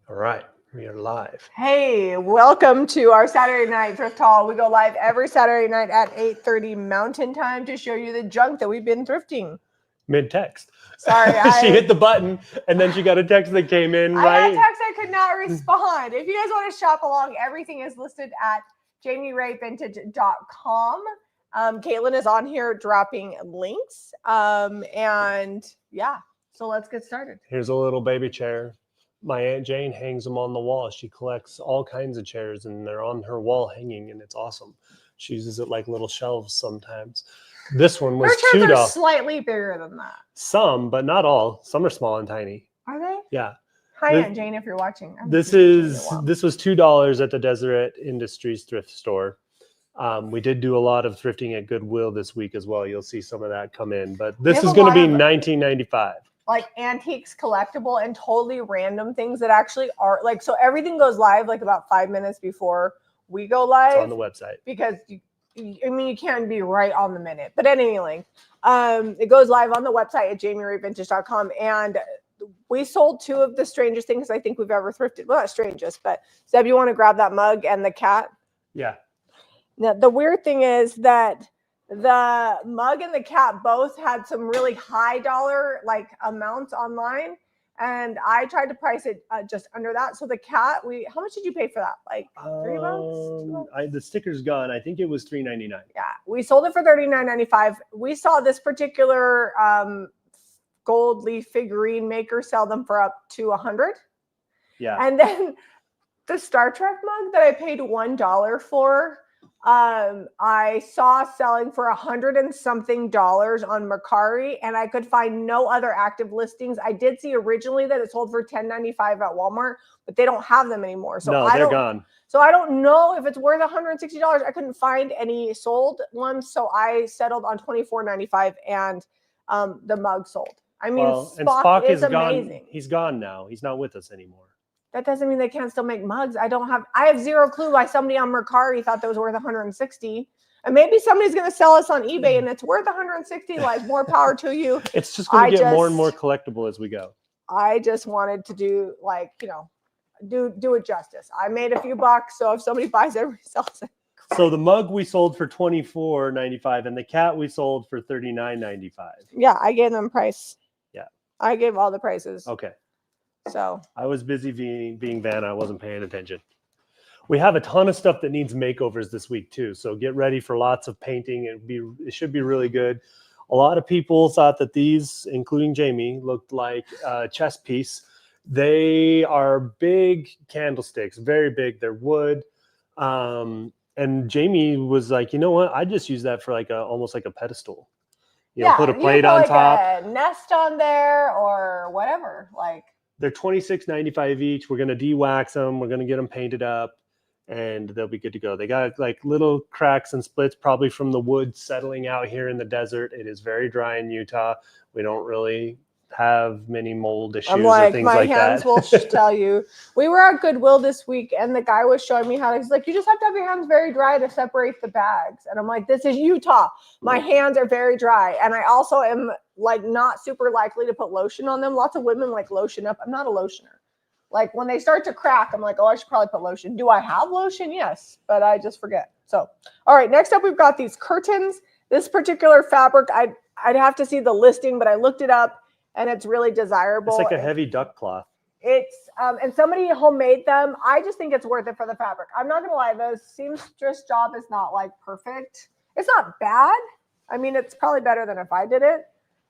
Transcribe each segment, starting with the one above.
All right, we are live. Hey, welcome to our Saturday night thrift haul. We go live every Saturday night at 8:30 Mountain Time to show you the junk that we've been thrifting. Mid-text. Sorry, she hit the button and then she got a text that came in, I right? got a text I could not respond. If you guys want to shop along, everything is listed at JamieRayVintage.com. Caitlin is on here dropping links. And yeah, so let's get started. Here's a little baby chair. My Aunt Jane hangs them on the wall. She collects all kinds of chairs and they're on her wall hanging and it's awesome. She uses it like little shelves sometimes. This one was Her chairs $2. are slightly bigger than that. Some, but not all. Some are small and tiny. Are they? Yeah. Hi, Aunt Jane, if you're watching. This was $2 at the Deseret Industries thrift store. We did do a lot of thrifting at Goodwill this week as well. You'll see some of that come in, but this is going to be $19.95. Like antiques, collectible, and totally random things that actually are like, so everything goes live like about 5 minutes before we go live. It's on the website. Because you can't be right on the minute. But anyway, it goes live on the website at JamieRayVintage.com. And we sold 2 of the strangest things I think we've ever thrifted. Well, not strangest, but Zeb, you want to grab that mug and the cat? Yeah. Now, the weird thing is that the mug and the cat both had some really high dollar like amounts online, and I tried to price it just under that. So the cat, how much did you pay for that? Like $3? The sticker's gone. I think it was $3.99. Yeah, we sold it for $39.95. We saw this particular gold leaf figurine maker sell them for up to $100. Yeah, and then the Star Trek mug that I paid $1 for. I saw selling for $100 and something on Mercari, and I could find no other active listings. I did see originally that it sold for $10.95 at Walmart, but they don't have them anymore. So no, they're gone. So I don't know if it's worth $160. I couldn't find any sold ones, so I settled on $24.95, and the mug sold. I mean, well, Spock is amazing. Gone. He's gone now. He's not with us anymore. That doesn't mean they can't still make mugs. I have zero clue why somebody on Mercari thought that was worth $160. And maybe somebody's going to sell us on eBay and it's worth $160. Like, more power to you. It's just going to get more and more collectible as we go. I just wanted to do, like, do it justice. I made a few bucks, so if somebody buys it, everybody sells it. Great. So the mug we sold for $24.95 and the cat we sold for $39.95. Yeah, I gave them price. Yeah. I gave all the prices. Okay. So I was busy being Vanna. I wasn't paying attention. We have a ton of stuff that needs makeovers this week too. So get ready for lots of painting. It should be really good. A lot of people thought that these, including Jamie, looked like a chess piece. They are big candlesticks, very big. They're wood. And Jamie was like, you know what? I just use that for like almost like a pedestal. You know, put a plate on like top. A nest on there or whatever. Like, they're $26.95 each. We're going to de-wax them. We're going to get them painted up and they'll be good to go. They got like little cracks and splits, probably from the wood settling out here in the desert. It is very dry in Utah. We don't really have many mold issues or things like that. My hands will tell you. We were at Goodwill this week and the guy was showing me how to, he's like, you just have to have your hands very dry to separate the bags. And I'm like, this is Utah. My hands are very dry. And I also am like not super likely to put lotion on them. Lots of women like lotion up. I'm not a lotioner. Like when they start to crack, I'm like, oh, I should probably put lotion. Do I have lotion? Yes, but I just forget. So, all right, next up, we've got these curtains. This particular fabric, I'd have to see the listing, but I looked it up. And it's really desirable. It's like a heavy duck cloth. It's and somebody homemade them. I just think it's worth it for the fabric. I'm not gonna lie, the seamstress job is not like perfect. It's not bad. I mean, it's probably better than if I did it.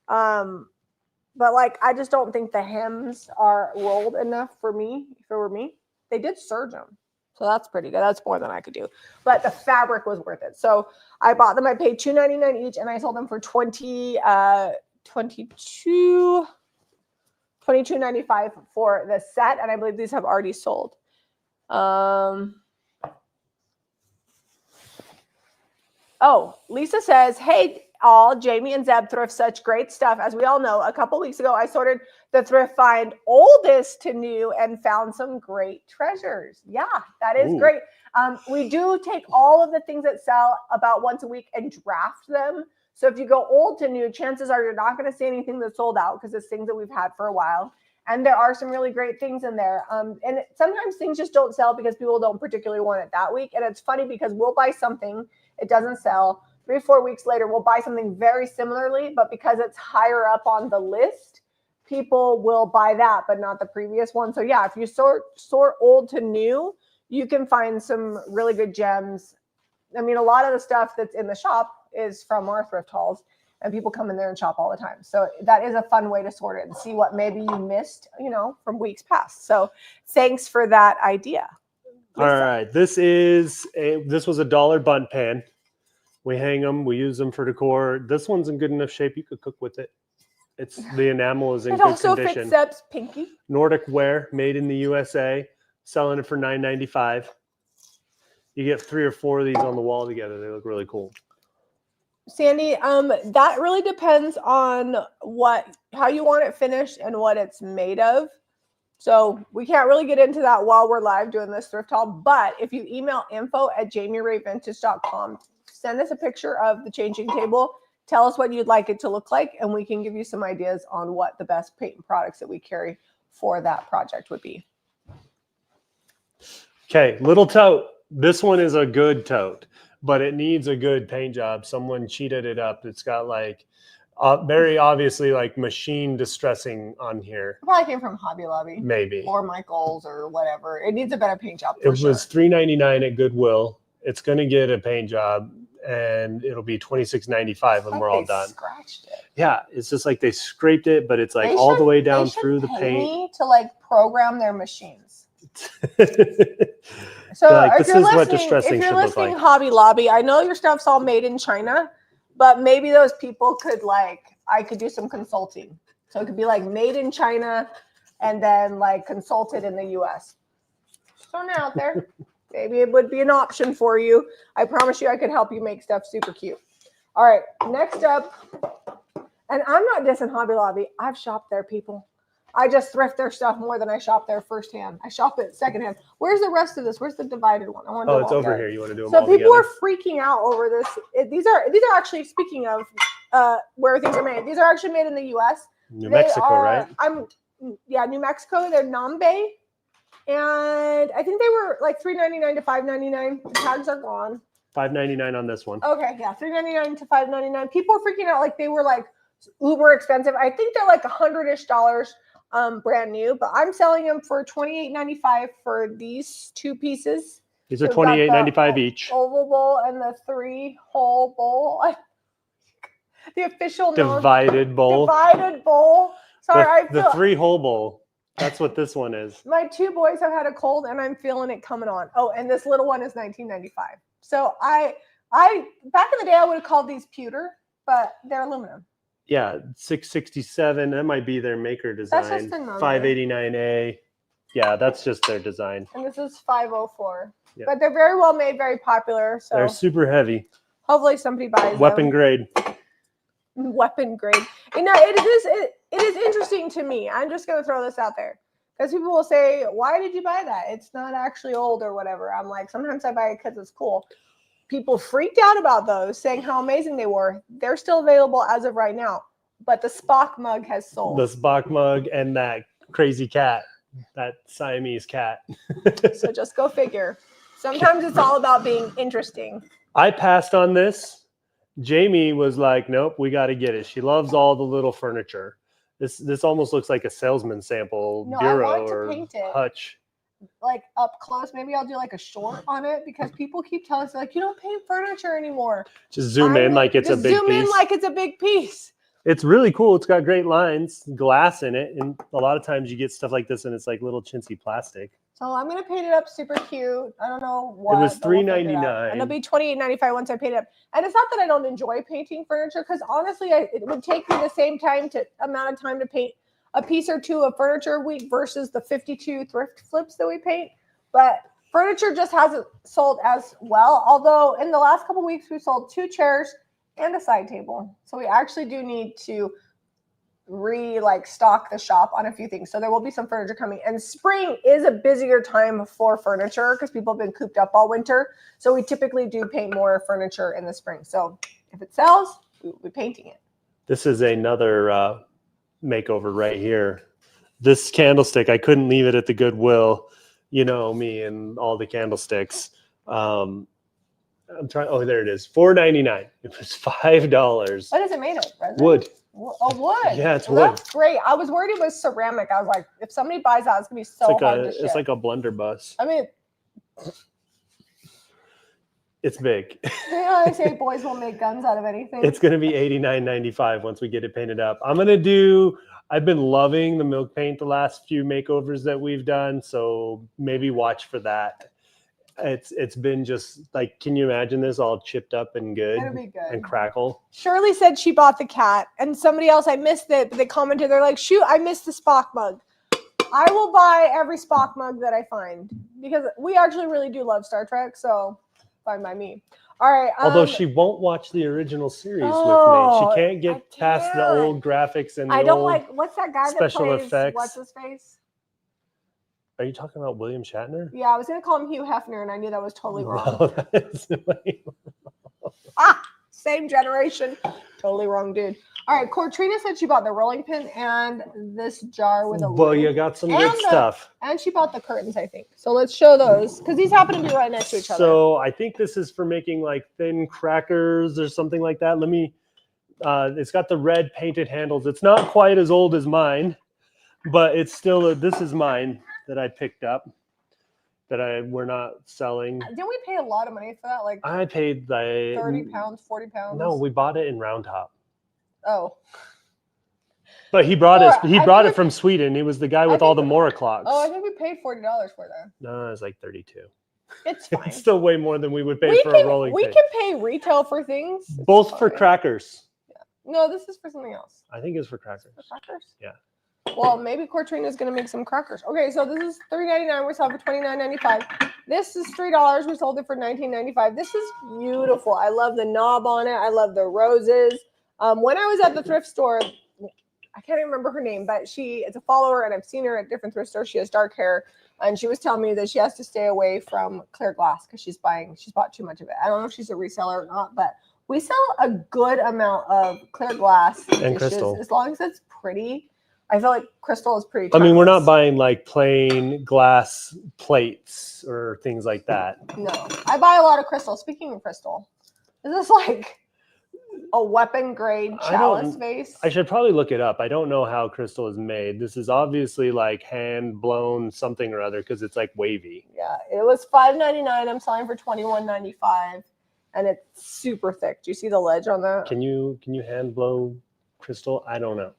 But like, I just don't think the hems are rolled enough for me. If it were me, they did serge them, so that's pretty good. That's more than I could do. But the fabric was worth it. So I bought them. I paid $2.99 each, and I sold them for $22.95 for the set, and I believe these have already sold. Oh, Lisa says, hey, all, Jamie and Zeb thrift such great stuff. As we all know, a couple weeks ago, I sorted the thrift find oldest to new and found some great treasures. Yeah, that is great. We do take all of the things that sell about once a week and draft them. So if you go old to new, chances are you're not going to see anything that's sold out because it's things that we've had for a while. And there are some really great things in there. And sometimes things just don't sell because people don't particularly want it that week. And it's funny because we'll buy something, it doesn't sell. 3-4 weeks later, we'll buy something very similarly, but because it's higher up on the list, people will buy that, but not the previous one. So yeah, if you sort old to new, you can find some really good gems. I mean, a lot of the stuff that's in the shop is from our thrift hauls, and people come in there and shop all the time. So that is a fun way to sort it and see what maybe you missed, from weeks past. So thanks for that idea. All right. This was a $1 bunt pan. We hang them. We use them for decor. This one's in good enough shape. You could cook with it. The enamel is in good condition. It also fits Zeb's pinky. Nordic wear, made in the USA. Selling it for $9.95. You get 3 or 4 of these on the wall together. They look really cool. Sandy, that really depends on how you want it finished and what it's made of. So we can't really get into that while we're live doing this thrift haul. But if you email info@jamierayvintage.com, send us a picture of the changing table. Tell us what you'd like it to look like, and we can give you some ideas on what the best paint and products that we carry for that project would be. Okay, little tote. This one is a good tote, but it needs a good paint job. Someone cheated it up. It's got very obviously machine distressing on here. It probably came from Hobby Lobby. Maybe. Or Michael's or whatever. It needs a better paint job. It was $3.99 at Goodwill. It's going to get a paint job, and it'll be $26.95 when we're all done. Scratched it. Yeah, it's just like they scraped it, but it's all the way down through the paint. Me to program their machines. So this is what distressing should look like. Hobby Lobby, I know your stuff's all made in China, but maybe those people could I could do some consulting. So it could be made in China and then consulted in the US. Throwing it out there. Maybe it would be an option for you. I promise you I could help you make stuff super cute. All right, next up, and I'm not dissing Hobby Lobby. I've shopped there, people. I just thrift their stuff more than I shop there firsthand. I shop it secondhand. Where's the rest of this? Where's the divided one? It's over here. You want to do them all together? So people are freaking out over this. These are actually, speaking of where things are made, these are actually made in the U.S. New Mexico, right? New Mexico. They're Nambe. And I think they were $3.99 to $5.99. The tags are gone. $5.99 on this one. Okay, yeah, $3.99 to $5.99. People are freaking out they were uber expensive. I think they're $100-ish brand new, but I'm selling them for $28.95 for these 2 pieces. These are $28.95 each. Oval bowl and the 3-hole bowl. The official divided bowl. Divided bowl. Sorry, the 3-hole bowl. That's what this one is. My 2 boys have had a cold, and I'm feeling it coming on. Oh, and this little one is $19.95. So I back in the day I would have called these pewter, but they're aluminum. Yeah, $667. That might be their maker design. That's just the number. $589A. Yeah, that's just their design. And this is $504. Yep. But they're very well made, very popular. So they're super heavy. Hopefully somebody buys Weapon them. grade. Weapon grade. It is interesting to me. I'm just going to throw this out there. Because people will say, why did you buy that? It's not actually old or whatever. I'm sometimes I buy it because it's cool. People freaked out about those, saying how amazing they were. They're still available as of right now. But the Spock mug has sold. The Spock mug and that crazy cat, that Siamese cat. So just go figure. Sometimes it's all about being interesting. I passed on this. Jamie was like, nope, we got to get it. She loves all the little furniture. This almost looks like a salesman sample bureau or hutch. Up close. Maybe I'll do a short on it because people keep telling us you don't paint furniture anymore. Just zoom in like it's a big piece. Zoom in like it's a big piece. It's really cool. It's got great lines, glass in it, and a lot of times you get stuff like this and it's little chintzy plastic. So I'm gonna paint it up super cute. I don't know what. It was $3.99. And it'll be $28.95 once I paint it up. And it's not that I don't enjoy painting furniture, because honestly, it would take me the same amount of time to paint a piece or 2 of furniture a week versus the 52 thrift flips that we paint. But furniture just hasn't sold as well. Although in the last couple of weeks, we sold 2 chairs and a side table. So we actually do need to stock the shop on a few things. So there will be some furniture coming. And spring is a busier time for furniture because people have been cooped up all winter. So we typically do paint more furniture in the spring. So if it sells, we'll be painting it. This is another makeover right here. this candlestick, I couldn't leave it at the Goodwill. You know me and all the candlesticks. I'm trying. Oh, there it is. $4.99. It was $5. What is it made of? Resin? Wood. Oh, wood. Yeah, it's Well, wood. that's great. I was worried it was ceramic. I was like, if somebody buys that, it's gonna be so hard to ship. It's like a blunderbuss. I mean, It's big. you know, they say boys will make guns out of anything. It's going to be $89.95 once we get it painted up. I've been loving the milk paint the last few makeovers that we've done, so maybe watch for that. It's been just like, can you imagine this all chipped up and good? It'll be good. And crackle? Shirley said she bought the cat, and somebody else, I missed it, but they commented, they're like, shoot, I missed the Spock mug. I will buy every Spock mug that I find, because we actually really do love Star Trek, so fine by me. All right. Although she won't watch the original series with me. She can't get past the old graphics and the what's that guy special that plays, effects. what's his face? Are you talking about William Shatner? Yeah, I was going to call him Hugh Hefner, and I knew that was totally wrong. No, that is Same generation. Totally wrong, dude. All right, Cortrina said she bought the rolling pin and this jar with a lid. Well, you got some good stuff. And she bought the curtains, I think. So let's show those, because these happen to be right next to each other. So I think this is for making like thin crackers or something like that. It's got the red painted handles. It's not quite as old as mine, but it's still, this is mine that I picked up that we're not selling. Didn't we pay a lot of money for that? Like I paid like 30 pounds, 40 pounds? No, we bought it in Round Top. Oh. But he brought it from Sweden. He was the guy with all the Mora clocks. Oh, I think we paid $40 for that. No, it was like 32. It's fine. It's still way more than we would pay for a rolling pin. We can pay retail for things. Both for crackers. Yeah. No, this is for something else. I think it's for crackers. For crackers? Yeah. Well, maybe Cortrina is going to make some crackers. Okay, so this is $3.99. We sold it for $29.95. This is $3. We sold it for $19.95. This is beautiful. I love the knob on it. I love the roses. When I was at the thrift store, I can't even remember her name, but it's a follower, and I've seen her at different thrift stores. She has dark hair, and she was telling me that she has to stay away from clear glass because she's bought too much of it. I don't know if she's a reseller or not, but we sell a good amount of clear glass and crystal, as long as it's pretty. I feel like crystal is pretty. I mean, we're not buying like plain glass plates or things like that. No, I buy a lot of crystal. Speaking of crystal, is this like a weapon grade chalice vase? I should probably look it up. I don't know how crystal is made. This is obviously like hand blown something or other because it's like wavy. Yeah, it was $5.99. I'm selling for $21.95, and it's super thick. Do you see the ledge on that? Can you hand blow crystal? I don't know.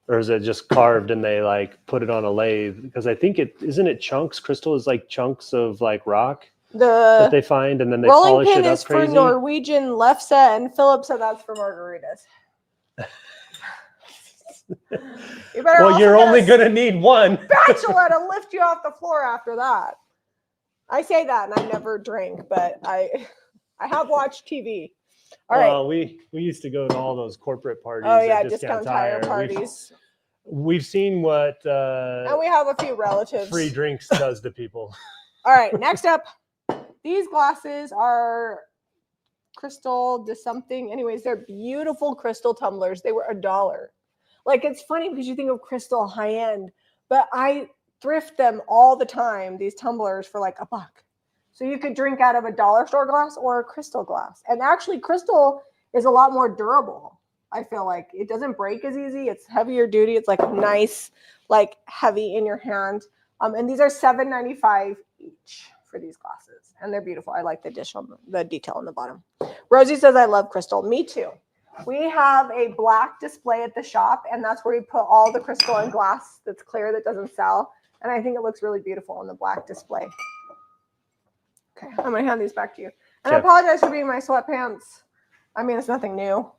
Or is it just carved and they like put it on a lathe? Because I think isn't it chunks? Crystal is like chunks of like rock that they find and then they polish it up crazy. Rolling pin is for Norwegian lefse, and Philip said that's for margaritas. You're only gonna need one spatula to lift you off the floor after that. I say that and I never drink, but I have watched TV. All right. Well, we used to go to all those corporate parties. Oh yeah, discount tire parties. We've seen what and we have a few relatives. Free drinks does to people. All right, next up, these glasses are crystal to something. Anyways, they're beautiful crystal tumblers. They were $1. Like, it's funny because you think of crystal high end, but I thrift them all the time, these tumblers, for like $1. So you could drink out of a dollar store glass or a crystal glass. And actually, crystal is a lot more durable. I feel like it doesn't break as easy. It's heavier duty. It's like nice, like heavy in your hand. And these are $7.95 each for these glasses. And they're beautiful. I like the detail on the bottom. Rosie says, I love crystal. Me too. We have a black display at the shop, and that's where we put all the crystal and glass that's clear that doesn't sell. And I think it looks really beautiful on the black display. Okay, I'm going to hand these back to you. And I apologize for being in my sweatpants. I mean, it's nothing new.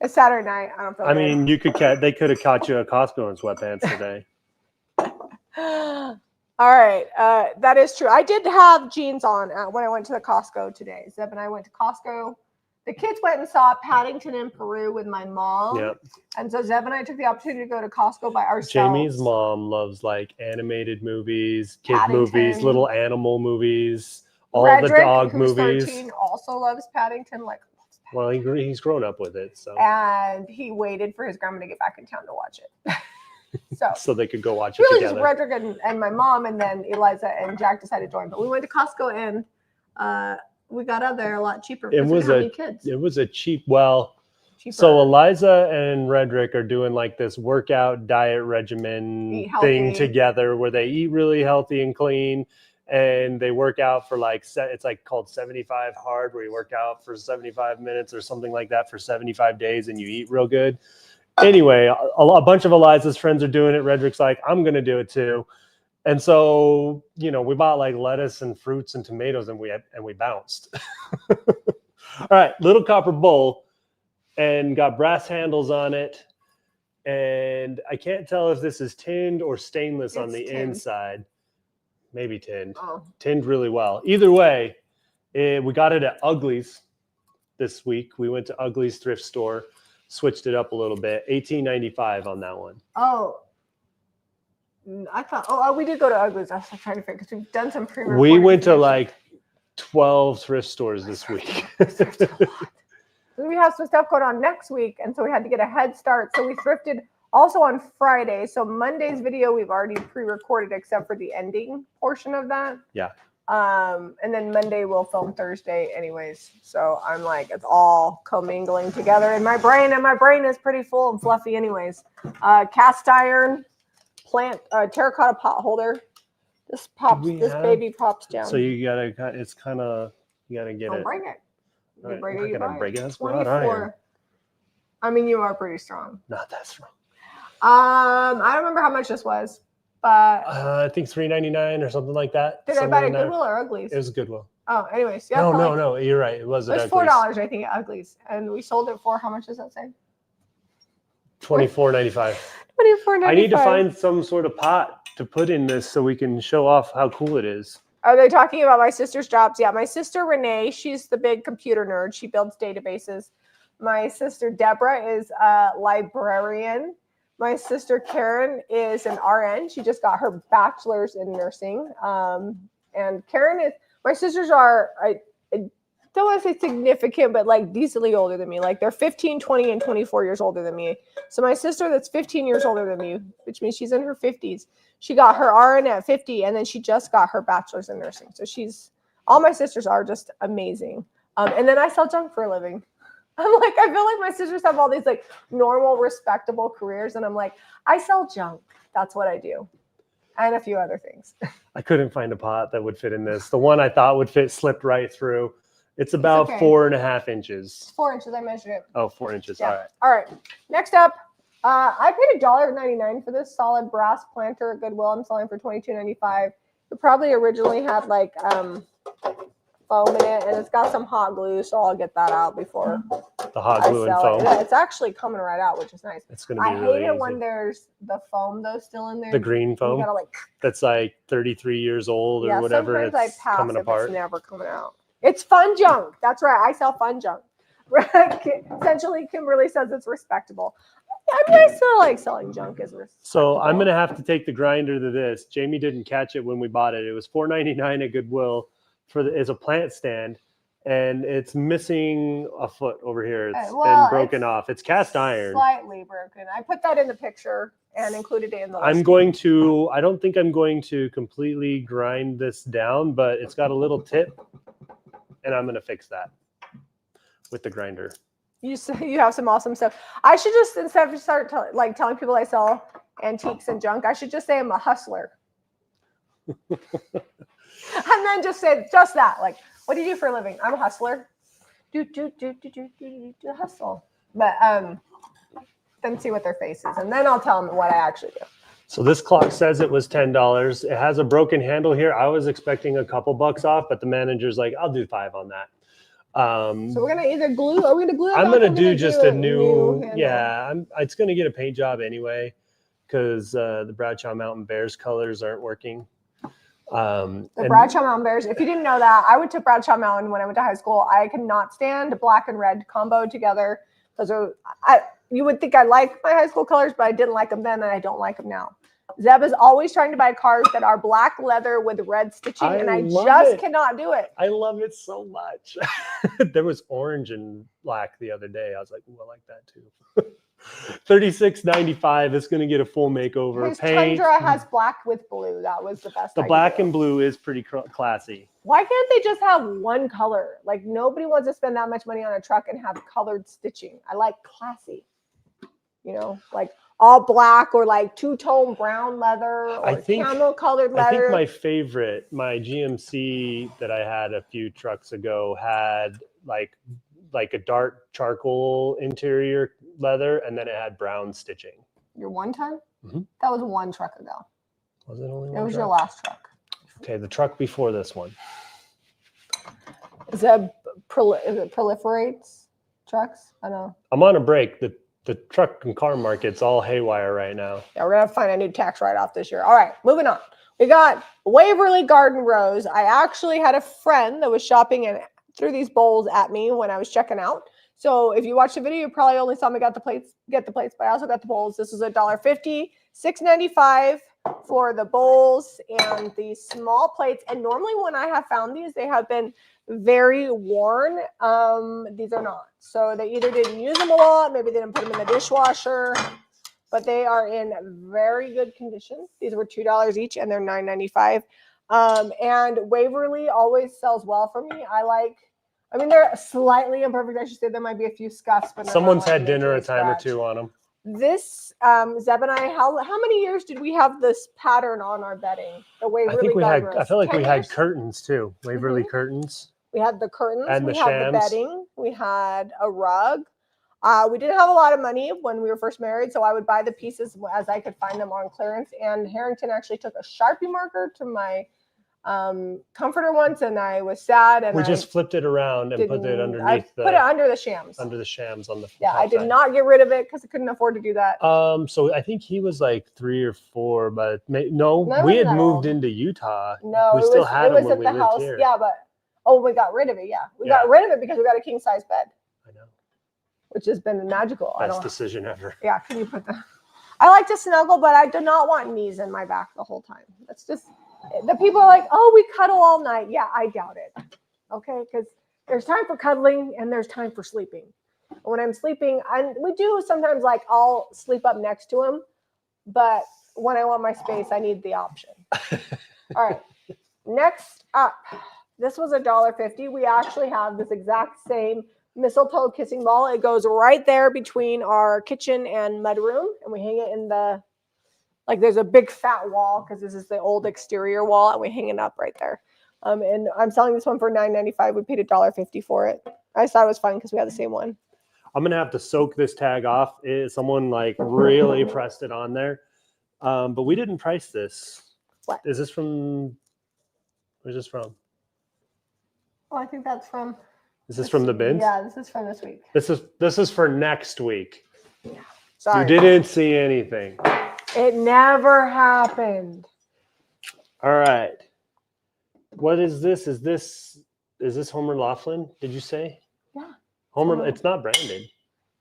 It's Saturday night. I don't feel good. Mean, they could have caught you at Costco in sweatpants today. All right. That is true. I did have jeans on when I went to the Costco today. Zeb and I went to Costco. The kids went and saw Paddington in Peru with my mom. Yep. And so Zeb and I took the opportunity to go to Costco by ourselves. Jamie's mom loves like animated movies, kid movies, little animal movies, all Redrick, the dog movies. 13, also loves Paddington. Like, well, he's grown up with it. So. And he waited for his grandma to get back in town to watch it. so they could go watch it really together. just Redrick and my mom, and then Eliza and Jack decided to join. But we went to Costco and we got out there a lot cheaper. It was a kids. It was a cheaper. So Eliza and Redrick are doing like this workout diet regimen thing together where they eat really healthy and clean, and they work out for like it's like called 75 hard, where you work out for 75 minutes or something like that for 75 days, and you eat real good. Anyway, a bunch of Eliza's friends are doing it. Redrick's like, I'm gonna do it too. And so, we bought like lettuce and fruits and tomatoes, and we bounced. All right, little copper bowl, and got brass handles on it. And I can't tell if this is tinned or stainless on the inside. Maybe tinned. Oh. Tinned really well. Either way, we got it at Ugly's this week. We went to Ugly's thrift store, switched it up a little bit. $18.95 on that one. Oh. I thought, we did go to Ugly's. I was trying to figure, because we've done some pre-recording. We went to like 12 thrift stores this week. We have some stuff going on next week, and so we had to get a head start. So we thrifted also on Friday. So Monday's video we've already pre-recorded, except for the ending portion of that. Yeah. And then Monday we'll film Thursday anyways. So I'm like, it's all commingling together in my brain, and my brain is pretty full and fluffy anyways. Cast iron plant, terracotta pot holder. This baby pops down. So you gotta get it. Don't break it. Right, I'm not gonna break it. That's 24. I mean, you are pretty strong. Not that strong. I don't remember how much this was, but I think $3.99 or something like that. Did I buy it at Goodwill or Ugly's? It was Goodwill. Oh, anyways, yeah. No, you're right. It was $4, I think, at Ugly's, and we sold it for how much does that say? $24.95. $24.95. I need to find some sort of pot to put in this so we can show off how cool it is. Are they talking about my sister's jobs? Yeah, my sister Renee, she's the big computer nerd. She builds databases. My sister Deborah is a librarian. My sister Karen is an RN. She just got her bachelor's in nursing. And Karen my sisters are, I don't want to say significant, but like decently older than me. Like they're 15, 20, and 24 years older than me. So my sister that's 15 years older than me, which means she's in her 50s. She got her RN at 50, and then she just got her bachelor's in nursing. So all my sisters are just amazing. And then I sell junk for a living. I'm like, I feel like my sisters have all these like normal, respectable careers. And I'm like, I sell junk. That's what I do. And a few other things. I couldn't find a pot that would fit in this. The one I thought would fit slipped right through. It's about 4.5 inches. 4 inches. I measured it. Oh, 4 inches. Yeah. All right. Next up, I paid $1.99 for this solid brass planter at Goodwill. I'm selling for $22.95. It probably originally had like foam in it, and it's got some hot glue, so I'll get that out before the hot glue and foam. It's actually coming right out, which is nice. It's gonna be really easy. I hate it when there's the foam though still in there. The green foam. You gotta, that's like 33 years old or whatever. It's coming apart. It's never coming out. It's fun junk. That's right. I sell fun junk. Essentially, Kimberly says it's respectable. I mean, I still like selling junk as respectable. So I'm gonna have to take the grinder to this. Jamie didn't catch it when we bought it. It was $4.99 at Goodwill as a plant stand, and it's missing a foot over here. It's been broken off. It's cast iron. Slightly broken. I put that in the picture and included it in the list. I don't think I'm going to completely grind this down, but it's got a little tip, and I'm going to fix that with the grinder. You have some awesome stuff. I should just, instead of start telling people I sell antiques and junk, I should just say I'm a hustler. And then just say just that. Like, what do you do for a living? I'm a hustler. Do hustle. But then see what their face is. And then I'll tell them what I actually do. So this clock says it was $10. It has a broken handle here. I was expecting a couple bucks off, but the manager's like, I'll do $5 on that. So we're gonna either glue. Are we gonna glue? I'm gonna do just a new yeah. It's gonna get a paint job anyway, because the Bradshaw Mountain Bears colors aren't working. The Bradshaw Mountain Bears. If you didn't know that, I went to Bradshaw Mountain when I went to high school. I could not stand black and red combo together. Those are you would think I like my high school colors, but I didn't like them then, and I don't like them now. Zeb is always trying to buy cars that are black leather with red stitching, and I just cannot do it. I love it so much. There was orange and black the other day. I was like, ooh, I like that too. $36.95. It's gonna get a full makeover. His Paint. Tundra has black with blue. That was the best. The black and blue is pretty classy. Why can't they just have one color? Like nobody wants to spend that much money on a truck and have colored stitching. I like classy. You know, like all black or like two-tone brown leather or camel colored leather. I think my favorite, my GMC that I had a few trucks ago had like a dark charcoal interior leather, and then it had brown stitching. Your one ton? Mm-hmm. That was one truck ago. Was it only one? It was your last truck. Okay, the truck before this one. Is it proliferates trucks? I know. I'm on a break. The truck and car market's all haywire right now. Yeah, we're gonna have to find a new tax write-off this year. All right, moving on. We got Waverly Garden Rose. I actually had a friend that was shopping and threw these bowls at me when I was checking out. So if you watch the video, you probably only saw me get the plates, but I also got the bowls. This is $1.50, $6.95 for the bowls and the small plates. And normally when I have found these, they have been very worn. These are not. So they either didn't use them a lot, maybe they didn't put them in the dishwasher, but they are in very good condition. These were $2 each and they're $9.95. And Waverly always sells well for me. I mean, they're slightly imperfect. I should say there might be a few scuffs, but someone's had dinner a time or two on them. This, Zeb and I, how many years did we have this pattern on our bedding? The Waverly I think we had, I feel like we had years? curtains too. Waverly curtains. We had the curtains, and we the had shams. the bedding, we had a rug. We didn't have a lot of money when we were first married, so I would buy the pieces as I could find them on clearance. And Harrington actually took a Sharpie marker to my comforter once, and I was sad. And we just flipped it around and put it underneath. I put it under the shams. Under the shams on the yeah. I did side. not get rid of it because I couldn't afford to do that. So I think he was like 3 or 4, but no, None we of had that moved old. into Utah. No, we still had it them was when at we the lived house. here. Yeah, but we got rid of it. Yeah, we got rid of it because we got a king size bed. I know. Which has been magical. Best decision ever. Yeah, can you put that? I like to snuggle, but I do not want knees in my back the whole time. That's just, the people are like, oh, we cuddle all night. Yeah, I doubt it. Okay, because there's time for cuddling and there's time for sleeping. And when I'm sleeping, we do sometimes like I'll sleep up next to him, but when I want my space, I need the option. All right, next up, this was $1.50. We actually have this exact same mistletoe kissing ball. It goes right there between our kitchen and mudroom, and we hang it in the, like there's a big fat wall because this is the old exterior wall, and we hang it up right there. And I'm selling this one for $9.95. We paid $1.50 for it. I just thought it was fun because we had the same one. I'm gonna have to soak this tag off. Someone like really pressed it on there, but we didn't price this. What is this from? Where's this from? Oh, I think that's from. Is this from the bins? Yeah, this is from this week. This is for next week. Yeah. Sorry. You didn't see anything. It never happened. All right. What is this? Is this Homer Laughlin? Did you say? Yeah. Homer. It's not branded.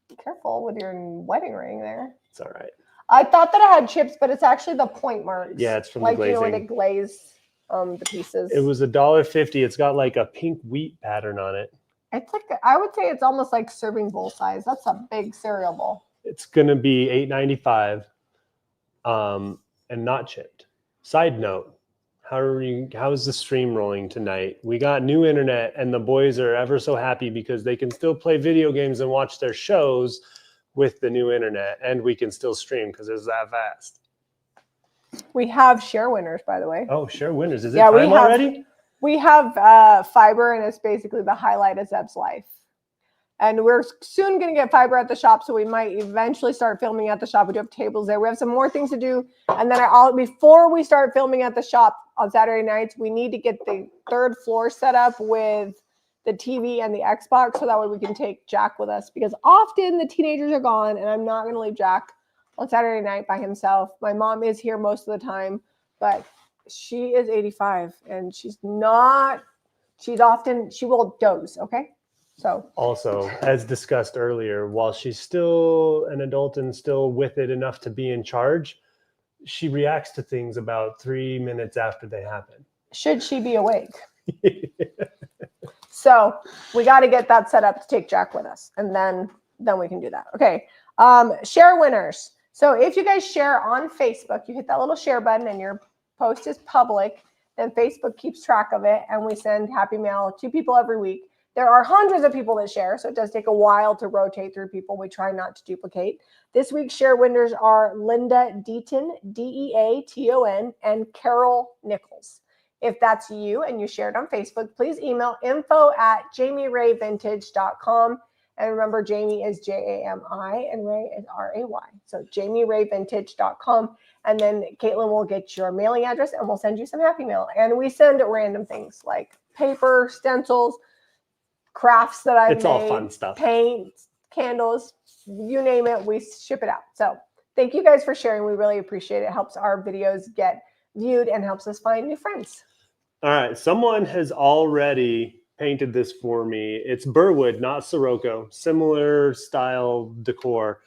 Be careful with your wedding ring there. It's all right. I thought that it had chips, but it's actually the point marks. Yeah, it's from like, the glazing. you know, when it glazed the pieces. It was $1.50. It's got like a pink wheat pattern on it. It's like, I would say it's almost like serving bowl size. That's a big cereal bowl. It's gonna be $8.95, and not chipped. Side note: how is the stream rolling tonight? We got new internet, and the boys are ever so happy because they can still play video games and watch their shows with the new internet, and we can still stream because it's that fast. We have share winners, by the way. Oh, share winners! Is it time already? We have fiber, and it's basically the highlight of Zeb's life. And we're soon going to get fiber at the shop, so we might eventually start filming at the shop. We do have tables there. We have some more things to do. And then before we start filming at the shop on Saturday nights, we need to get the 3rd floor set up with the TV and the Xbox, so that way we can take Jack with us. Because often the teenagers are gone, and I'm not going to leave Jack on Saturday night by himself. My mom is here most of the time, but she is 85, and she will doze, okay? So also, as discussed earlier, while she's still an adult and still with it enough to be in charge, she reacts to things about 3 minutes after they happen. Should she be awake? So we got to get that set up to take Jack with us, and then we can do that. Okay. Share winners. So if you guys share on Facebook, you hit that little share button and your post is public, then Facebook keeps track of it and we send happy mail to people every week. There are hundreds of people that share, so it does take a while to rotate through people. We try not to duplicate. This week's share winners are Linda Deaton, Deaton, and Carol Nichols. If that's you and you shared on Facebook, please email info@jamierayvintage.com. And remember, Jamie is Jami and Ray is Ray. So jamierayvintage.com. And then Caitlin will get your mailing address and we'll send you some happy mail. And we send random things like paper, stencils, crafts that I've made. It's all fun stuff. Paint, candles, you name it, we ship it out. So thank you guys for sharing. We really appreciate it. It helps our videos get viewed and helps us find new friends. All right. Someone has already painted this for me. It's Burwood, not Sirocco. Similar style decor.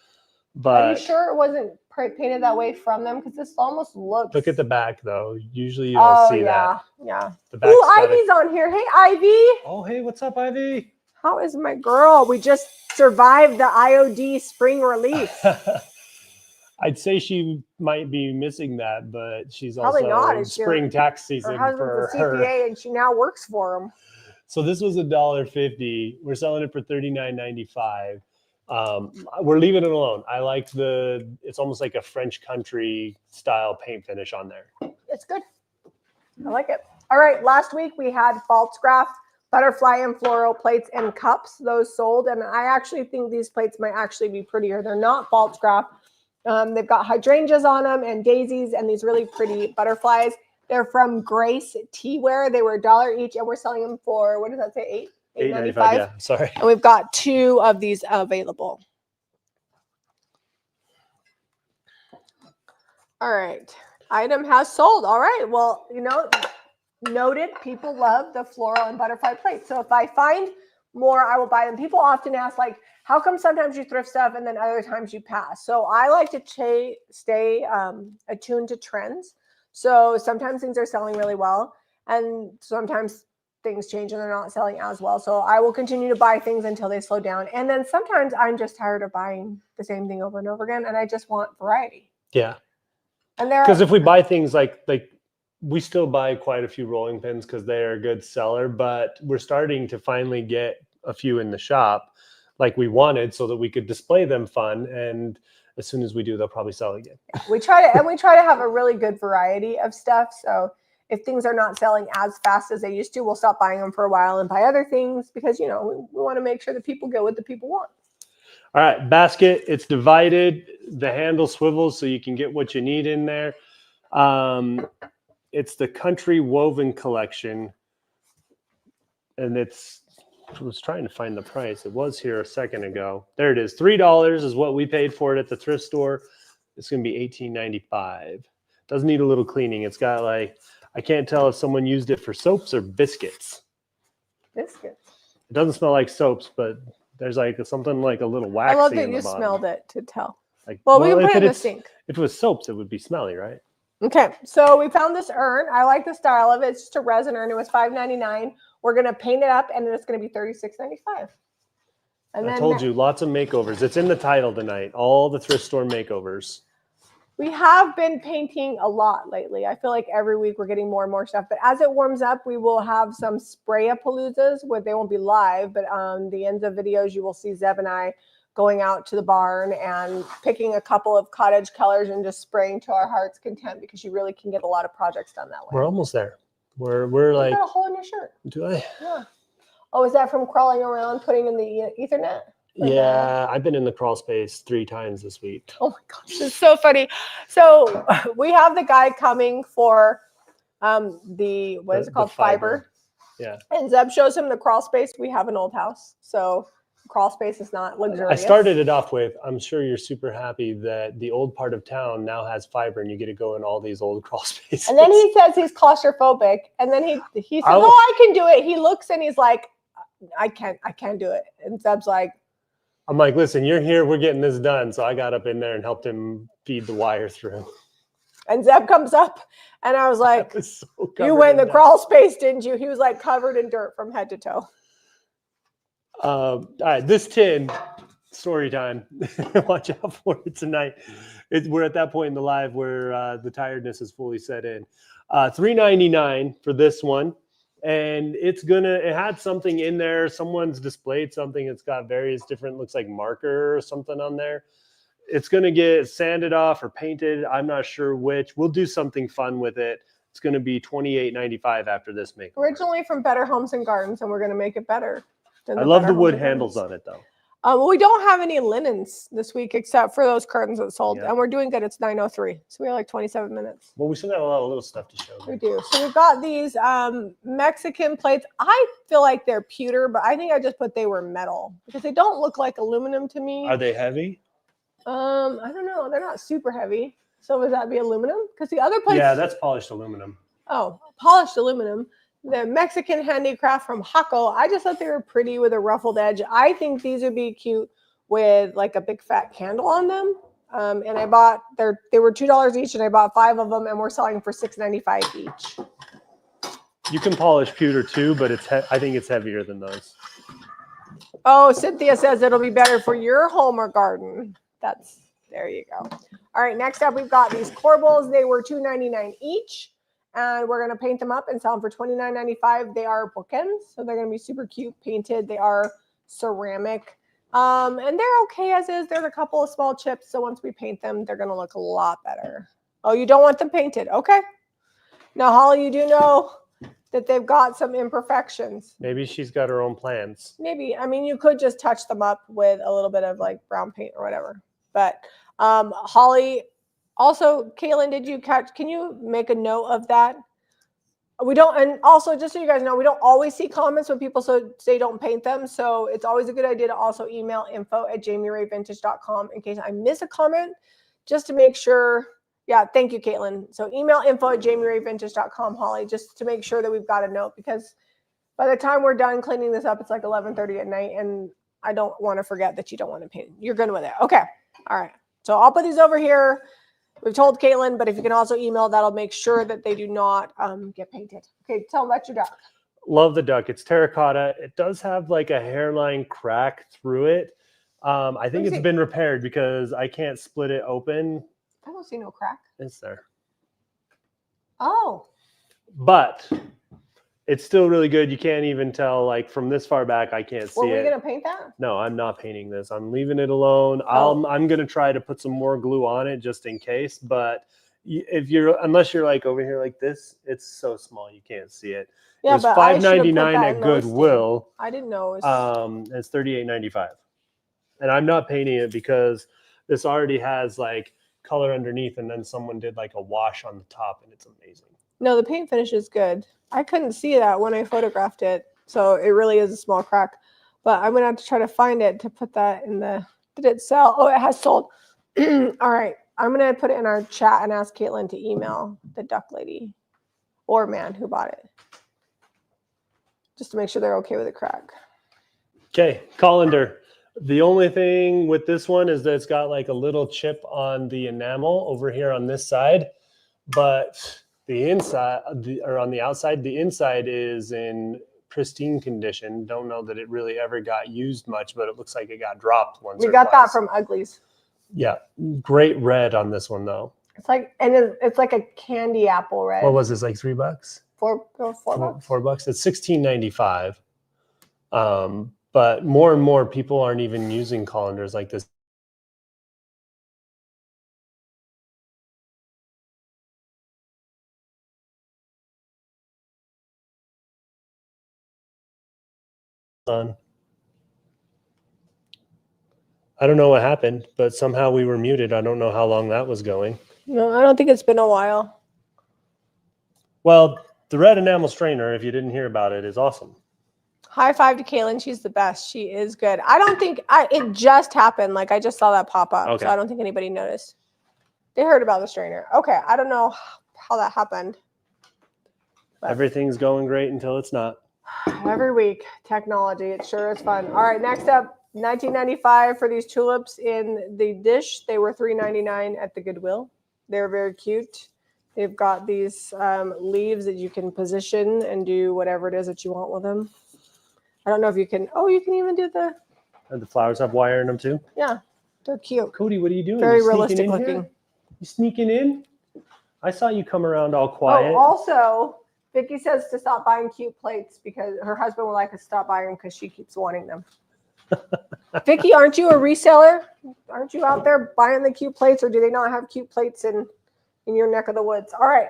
But are you sure it wasn't painted that way from them? Because this almost looks... Look at the back, though. Usually you don't see that. Yeah. Ooh, Ivy's on here. Hey, Ivy. Oh, hey, what's up, Ivy? How is my girl? We just survived the IOD spring release. I'd say she might be missing that, but she's probably also not. in spring tax season her husband's a CPA her. And she now works for him. So this was $1.50. We're selling it for $39.95. We're leaving it alone. I like it's almost like a French country style paint finish on there. It's good. I like it. All right. Last week we had false graph, butterfly and floral plates and cups. Those sold. And I actually think these plates might actually be prettier. They're not false graph. They've got hydrangeas on them and daisies and these really pretty butterflies. They're from Grace Teaware. They were $1 each and we're selling them for, what does that say? $8.95. Yeah, sorry. And we've got 2 of these available. All right. Item has sold. All right. Well, noted. People love the floral and butterfly plates. So if I find more, I will buy them. People often ask, like, how come sometimes you thrift stuff and then other times you pass? So I like to stay attuned to trends. So sometimes things are selling really well and sometimes things change and they're not selling as well. So I will continue to buy things until they slow down. And then sometimes I'm just tired of buying the same thing over and over again and I just want variety. Yeah. And because if we buy things like we still buy quite a few rolling pins because they are a good seller, but we're starting to finally get a few in the shop like we wanted so that we could display them fun. And as soon as we do, they'll probably sell again. Yeah, we try to have a really good variety of stuff. So if things are not selling as fast as they used to, we'll stop buying them for a while and buy other things because, we want to make sure that people get what the people want. All right, basket, it's divided. The handle swivels so you can get what you need in there. It's the Country Woven Collection. And I was trying to find the price. It was here a second ago. There it is. $3 is what we paid for it at the thrift store. It's going to be $18.95. Does need a little cleaning. It's got I can't tell if someone used it for soaps or biscuits. Biscuits. It doesn't smell like soaps, but there's something like a little waxy. I love that you smelled it to tell. Well, we can put it in the sink. If it was soaps, it would be smelly, right? Okay, so we found this urn. I like the style of it. It's just a resin urn. It was $5.99. We're going to paint it up, and then it's going to be $36.95. And I told you, lots of makeovers. It's in the title tonight. All the thrift store makeovers. We have been painting a lot lately. I feel like every week we're getting more and more stuff. But as it warms up, we will have some spray-a-paloozas where they won't be live. But on the ends of videos, you will see Zeb and I going out to the barn and picking a couple of cottage colors and just spraying to our heart's content because you really can get a lot of projects done that way. We're almost there. We're like... You got a hole in your shirt. Do I? Yeah. Oh, is that from crawling around, putting in the Ethernet? Yeah, I've been in the crawl space 3 times this week. Oh my gosh, it's so funny. So we have the guy coming for what is it called? Fiber. Yeah. And Zeb shows him the crawl space. We have an old house. So crawl space is not luxurious. I started it off with, I'm sure you're super happy that the old part of town now has fiber and you get to go in all these old crawl spaces. And then he says he's claustrophobic. And then he says, oh, I can do it. He looks and he's like, I can't do it. And Zeb's like, I'm like, listen, you're here. We're getting this done. So I got up in there and helped him feed the wire through. And Zeb comes up and I was like, you went in the crawl space, didn't you? He was like covered in dirt from head to toe. All right, this tin, story time. Watch out for it tonight. We're at that point in the live where the tiredness is fully set in. $3.99 for this one. And it had something in there. Someone's displayed something. It's got various different, looks like marker or something on there. It's going to get sanded off or painted. I'm not sure which. We'll do something fun with it. It's going to be $28.95 after this makeover. Originally from Better Homes and Gardens, and we're going to make it better. I love the wood handles on it, though. Well, we don't have any linens this week except for those curtains that sold, Yeah. and we're doing good. It's 9:03, so we have like 27 minutes. Well, we still got a lot of little stuff to show. We do. So we've got these Mexican plates. I feel like they're pewter, but I think I just put they were metal because they don't look like aluminum to me. Are they heavy? I don't know. They're not super heavy. So would that be aluminum? Because the other plates. Yeah, that's polished aluminum. Oh, polished aluminum. The Mexican handicraft from Jaco. I just thought they were pretty with a ruffled edge. I think these would be cute with like a big fat candle on them. And I bought they were $2 each, and I bought 5 of them, and we're selling for $6.95 each. You can polish pewter too, but I think it's heavier than those. Oh, Cynthia says it'll be better for your home or garden. There you go. All right, next up we've got these corbels. They were $2.99 each. And we're going to paint them up and sell them for $29.95. They are bookends, so they're going to be super cute painted. They are ceramic. And they're okay as is. There's a couple of small chips, so once we paint them, they're going to look a lot better. Oh, you don't want them painted. Okay. Now, Holly, you do know that they've got some imperfections. Maybe she's got her own plans. Maybe. I mean, you could just touch them up with a little bit of like brown paint or whatever. But Holly... Also, Kaylin, can you make a note of that? We don't, and also just so you guys know, we don't always see comments when people say don't paint them. So it's always a good idea to also email info@jamierayvintage.com in case I miss a comment, just to make sure. Yeah, thank you, Caitlin. So email info@jamierayvintage.com, Holly, just to make sure that we've got a note, because by the time we're done cleaning this up, it's like 11:30 at night, and I don't want to forget that you don't want to paint. You're good with it. Okay. All right. So I'll put these over here. We've told Caitlin, but if you can also email, that'll make sure that they do not get painted. Okay, tell them about your duck. Love the duck. It's terracotta. It does have like a hairline crack through it. I think it's been repaired because I can't split it open. I don't see no crack. It's there. Oh. But it's still really good. You can't even tell, like from this far back, I can't see it. Were we going to paint that? No, I'm not painting this. I'm leaving it alone. I'm going to try to put some more glue on it just in case. But unless you're like over here like this, it's so small you can't see it. Yeah, it was but $5.99 at Goodwill. I didn't know. It's $38.95. And I'm not painting it because this already has like color underneath, and then someone did like a wash on the top, and it's amazing. No, the paint finish is good. I couldn't see that when I photographed it, so it really is a small crack. But I'm gonna have to try to find it to put that in the. Did it sell? Oh, it has sold. All right, I'm gonna put it in our chat and ask Caitlin to email the duck lady or man who bought it, just to make sure they're okay with the crack. Okay, colander. The only thing with this one is that it's got like a little chip on the enamel over here on this side, but the inside, or on the outside, the inside is in pristine condition. Don't know that it really ever got used much, but it looks like it got dropped once. We got that from Uglies. Yeah, great red on this one though. It's like, and it's like a candy apple red. What was this, like $3? $4. $4. It's $16.95. But more and more people aren't even using colanders like this. I don't know what happened, but somehow we were muted. I don't know how long that was going. No, I don't think it's been a while. Well, the red enamel strainer, if you didn't hear about it, is awesome. High five to Kaylin. She's the best. She is good. I don't think it just happened. Like I just saw that pop up. Okay. So I don't think anybody noticed. They heard about the strainer. Okay. I don't know how that happened. But everything's going great until it's not. Every week, technology. It sure is fun. All right. Next up, $19.95 for these tulips in the dish. They were $3.99 at the Goodwill. They're very cute. They've got these leaves that you can position and do whatever it is that you want with them. I don't know if you can. Oh, you can even do the. And the flowers have wire in them too. Yeah, they're cute. Cody, what are you doing? Very You sneaking realistic in looking. here? You sneaking in? I saw you come around all quiet. Oh, also, Vicky says to stop buying cute plates because her husband would like us to stop buying them because she keeps wanting them. Vicky, aren't you a reseller? Aren't you out there buying the cute plates, or do they not have cute plates in your neck of the woods? All right.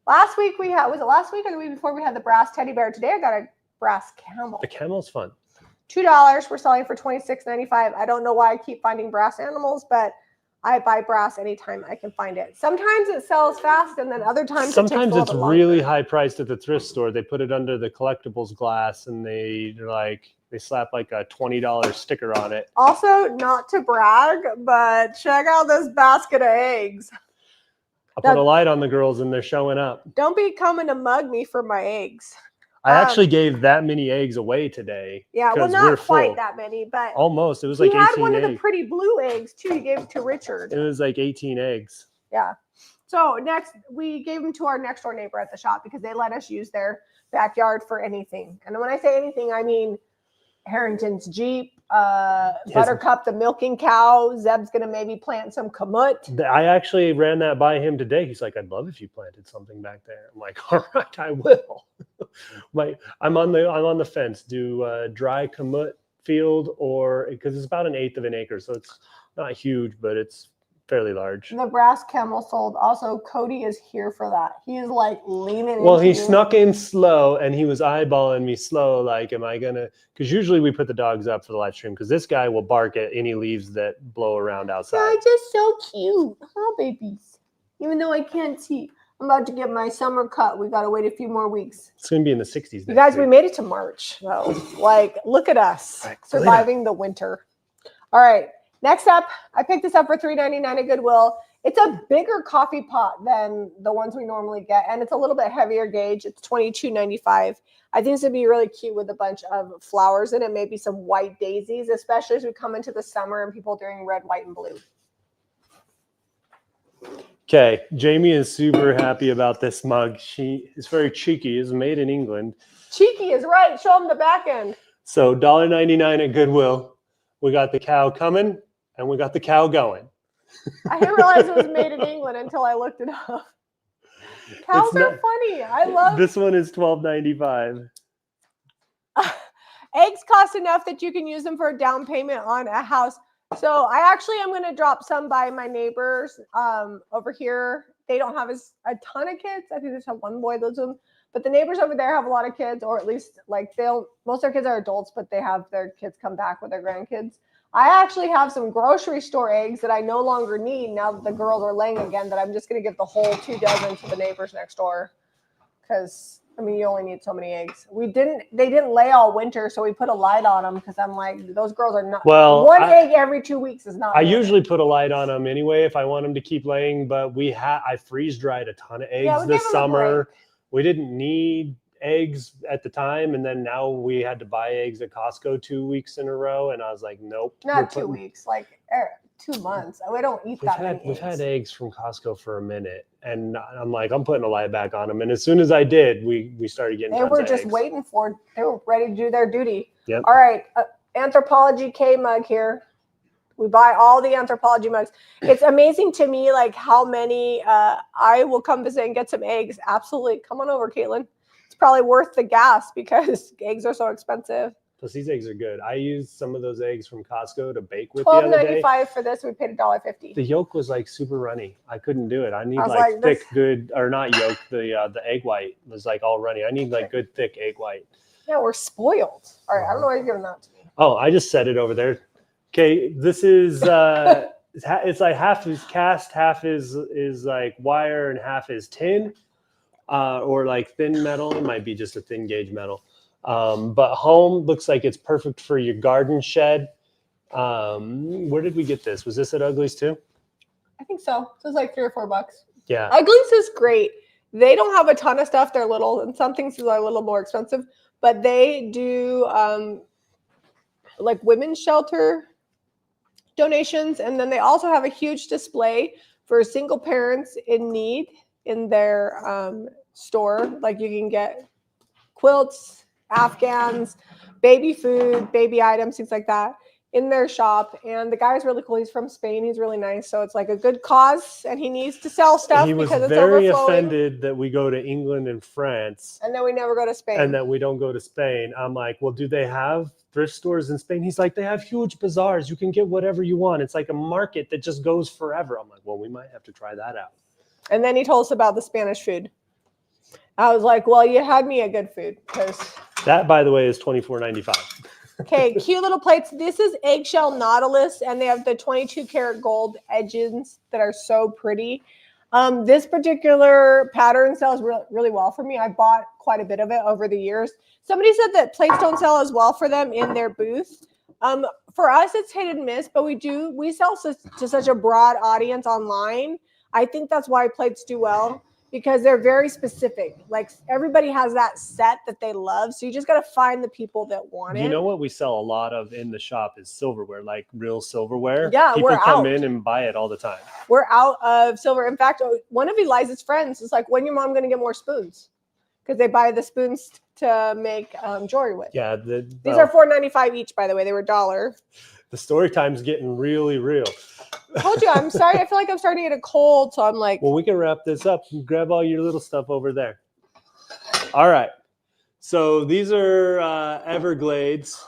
Last week was it last week or the week before we had the brass teddy bear? Today I got a brass camel. The camel's fun. $2. We're selling for $26.95. I don't know why I keep finding brass animals, but I buy brass anytime I can find it. Sometimes it sells fast, and then other times Sometimes it takes it's really high priced at the thrift store. They put it under the collectibles glass, and they slap like a $20 sticker on it. Also, not to brag, but check out this basket of eggs. I put a light on the girls, and they're showing up. Don't be coming to mug me for my eggs. I actually gave that many eggs away today. Yeah, well, not quite that many, but almost. It was like 18 eggs. He had one of the pretty blue eggs too. He gave it to Richard. It was like 18 eggs. Yeah. So next, we gave them to our next door neighbor at the shop because they let us use their backyard for anything. And when I say anything, I mean Harrington's Jeep, Buttercup, the milking cow. Zeb's going to maybe plant some kamut. I actually ran that by him today. He's like, I'd love if you planted something back there. I'm like, all right, I will. I'm on the fence. Do dry kamut field, or because it's about 1/8 of an acre, so it's not huge, but it's fairly large. The brass camel sold. Also, Cody is here for that. He is like leaning. Well, he snuck in slow, and he was eyeballing me slow. Like, am I gonna? Because usually we put the dogs up for the live stream. Because this guy will bark at any leaves that blow around outside. They're just so cute, huh, babies? Even though I can't see, I'm about to get my summer cut. We gotta wait a few more weeks. It's gonna be in the 60s. You guys, we made it to March, though. Like, look at us surviving the winter. All right. Next up, I picked this up for $3.99 at Goodwill. It's a bigger coffee pot than the ones we normally get, and it's a little bit heavier gauge. It's $22.95. I think this would be really cute with a bunch of flowers in it, maybe some white daisies, especially as we come into the summer and people doing red, white, and blue. Okay, Jamie is super happy about this mug. She is very cheeky. It's made in England. Cheeky is right. Show them the back end. So $1.99 at Goodwill. We got the cow coming. And we got the cow going. I didn't realize it was made in England until I looked it up. Cows are funny. I love. This one is $12.95. Eggs cost enough that you can use them for a down payment on a house. So I actually am going to drop some by my neighbors over here. They don't have a ton of kids. I think they just have one boy that lives with them. But the neighbors over there have a lot of kids, or at least like most of their kids are adults, but they have their kids come back with their grandkids. I actually have some grocery store eggs that I no longer need now that the girls are laying again, that I'm just going to give the whole 2 dozen to the neighbors next door. Because, I mean, you only need so many eggs. They didn't lay all winter, so we put a light on them because I'm like, those girls are not. Well, one egg every 2 weeks is not. I usually put a light on them anyway if I want them to keep laying, but I freeze dried a ton of eggs this summer. We didn't need eggs at the time, and then now we had to buy eggs at Costco 2 weeks in a row, and I was like, nope. Not 2 weeks, like 2 months. We don't eat that many eggs. We've had eggs from Costco for a minute, and I'm like, I'm putting a light back on them, and as soon as I did, we started getting tons of eggs. They were just waiting for. They were ready to do their duty. Yep. All right, Anthropologie K mug here. We buy all the Anthropologie mugs. It's amazing to me, like how many I will come visit and get some eggs. Absolutely, come on over, Caitlin. It's probably worth the gas because eggs are so expensive. Plus, these eggs are good. I used some of those eggs from Costco to bake with the other day. $12.95 for this. We paid $1.50. The yolk was like super runny. I couldn't do it. I need like thick, good, or not yolk. The egg white was like all runny. I need like good, thick egg white. Yeah, we're spoiled. All right, I don't know why you're giving that to me. Oh, I just set it over there. Okay, this is it's like half is cast, half is like wire, and half is tin. Or like thin metal. It might be just a thin gauge metal. But home looks like it's perfect for your garden shed. Where did we get this? Was this at Ugly's too? I think so. It was like $3 or $4. Yeah. Ugly's is great. They don't have a ton of stuff. They're little, and some things are a little more expensive. But they do like women's shelter donations. And then they also have a huge display for single parents in need in their store. Like you can get quilts, Afghans, baby food, baby items, things like that. in their shop, and the guy's really cool. He's from Spain. He's really nice. So it's like a good cause, and he needs to sell stuff He was because it's very overflowing. offended that we go to England and France And then we never go to Spain. and that we don't go to Spain. I'm like, well, do they have thrift stores in Spain? He's like, they have huge bazaars. You can get whatever you want. It's like a market that just goes forever. I'm like, well, we might have to try that out. And then he told us about the Spanish food. I was like, well, you had me a good food because that, by the way, is $24.95. Okay, cute little plates. This is eggshell nautilus, and they have the 22 karat gold edges that are so pretty. This particular pattern sells really well for me. I bought quite a bit of it over the years. Somebody said that plates don't sell as well for them in their booth. For us, it's hit and miss, but we sell to such a broad audience online. I think that's why plates do well, because they're very specific. Like everybody has that set that they love. So you just got to find the people that want it. You know what we sell a lot of in the shop is silverware, like real silverware. Yeah, people we're come out. in and buy it all the time. We're out of silver. In fact, one of Eliza's friends is like, when your mom going to get more spoons? Because they buy the spoons to make jewelry with. Yeah. These are $4.95 each, by the way. They were $1. The story time's getting really real. I told you, I'm sorry. I feel like I'm starting to get a cold. So I'm like. Well, we can wrap this up. Grab all your little stuff over there. All right. So these are Everglades.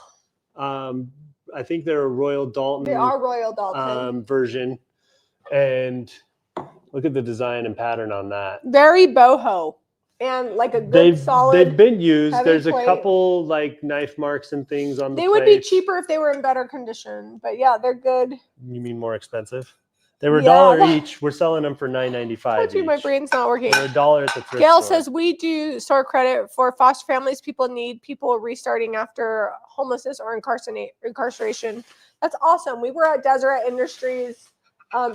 I think they're a Royal Doulton. They are Royal Doulton. Version. And look at the design and pattern on that. Very boho. And like a good solid. They've been used. There's plate. A couple like knife marks and things on the They would be cheaper if they were in better condition. But yeah, they're good. You mean more expensive? They were $1 each. We're selling them for $9.95 each. My brain's not working. They're $1 at the thrift Gail store. says we do store credit for foster families. People need people restarting after homelessness or incarceration. That's awesome. We were at Deseret Industries